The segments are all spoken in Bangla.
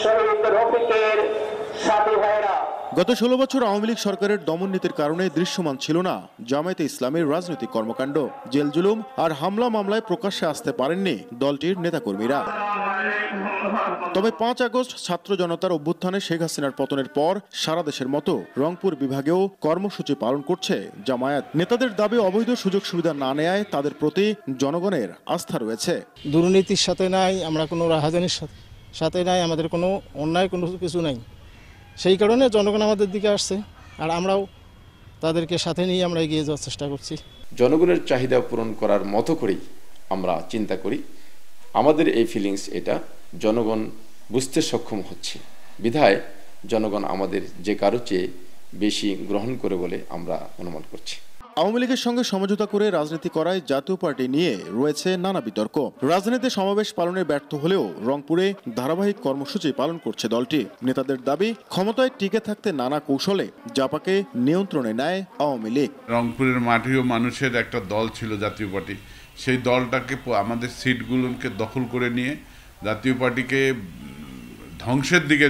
শহীদ রফিকের সাথী ভাইরা। গত ১৬ বছর আওয়ামী লীগ সরকারের দমন নীতির কারণে দৃশ্যমান ছিল না জামায়াতে ইসলামের রাজনৈতিক কর্মকাণ্ড। জেল জুলুম আর হামলা মামলায় প্রকাশ্যে আসতে পারেননি দলটির নেতাকর্মীরা। তবে ৫ আগস্ট ছাত্র জনতার অভ্যুত্থানে শেখ হাসিনার পতনের পর সারা দেশের মতো রংপুর বিভাগেও কর্মসূচি পালন করছে জামায়াত। নেতাদের দাবি অবৈধ সুযোগ সুবিধা না নেয়ায় তাদের প্রতি জনগণের আস্থা রয়েছে। দুর্নীতির সাথে নাই, আমরা কোনো রাহাজানির সাথে নাই, আমাদের কোনো অন্যায় কোনো কিছু নাই। সেই কারণে জনগণ আমাদের দিকে আসছে, আর আমরাও তাদেরকে সাথে নিয়ে আমরা এগিয়ে যাওয়ার চেষ্টা করছি। জনগণের চাহিদা পূরণ করার মতো করেই আমরা চিন্তা করি। আমাদের এই ফিলিংস, এটা জনগণ বুঝতে সক্ষম হচ্ছে বিধায় জনগণ আমাদের যে কারো চেয়ে বেশি গ্রহণ করে বলে আমরা অনুমান করছি। আওয়ামী লীগের সঙ্গে সমঝোতা করে রাজনীতি করায় জাতীয় পার্টি নিয়ে রয়েছে নানা বিতর্ক। রাজনীতিতে সমাবেশ পালনে ব্যর্থ হলেও রংপুরে ধারাবাহিক কর্মসূচি পালন করছে দলটি। নেতাদের দাবি, ক্ষমতায় টিকে থাকতে নানা কৌশলে জাপাকে নিয়ন্ত্রণে নেয় আওয়ামী লীগ। রংপুরের মাটিও মানুষের একটা দল ছিল জাতীয় পার্টি, সেই দলটাকে আমাদের সিটগুলোকে দখল করে নিয়ে জাতীয় পার্টিকে ধ্বংসের দিকে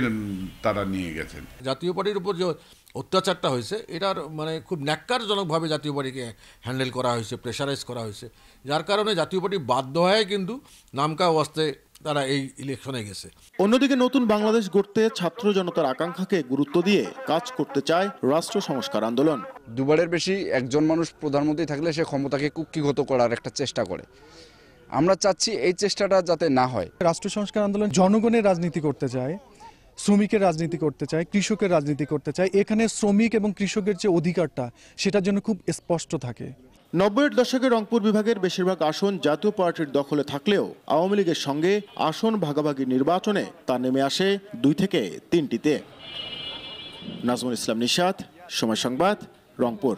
তারা নিয়ে গেছেন। জাতীয় পার্টির উপর যে অত্যাচারটা হয়েছে, এটার মানে খুব ন্যাক্কারজনকভাবে জাতীয় পার্টিকে হ্যান্ডেল করা হয়েছে, প্রেশারাইজ করা হয়েছে, যার কারণে জাতীয় পার্টি বাধ্য হয়ে কিন্তু নামকা ওয়াস্তে তারা এই ইলেকশনে গেছে। অন্যদিকে নতুন বাংলাদেশ গড়তে ছাত্র জনতার আকাঙ্ক্ষাকে গুরুত্ব দিয়ে কাজ করতে চায় রাষ্ট্র সংস্কার আন্দোলন। দুবারের বেশি একজন মানুষ প্রধানমন্ত্রী থাকলে সে ক্ষমতাকে কুক্ষিগত করার একটা চেষ্টা করে। আমরা চাচ্ছি এই চেষ্টাটা যাতে না হয়। রাষ্ট্র সংস্কার আন্দোলন জনগণের রাজনীতি করতে চায়, শ্রমিকের রাজনীতি করতে চায়, কৃষকের রাজনীতি করতে চায়। এখানে শ্রমিক এবং কৃষকের যে অধিকারটা, সেটার জন্য খুব স্পষ্ট থাকে। ৯০-এর দশকে রংপুর বিভাগের বেশিরভাগ আসন জাতীয় পার্টির দখলে থাকলেও আওয়ামী লীগের সঙ্গে আসন ভাগাভাগি নির্বাচনে তা নেমে আসে ২ থেকে ৩টিতে। নাজমুল ইসলাম নিশাত, সময় সংবাদ, রংপুর।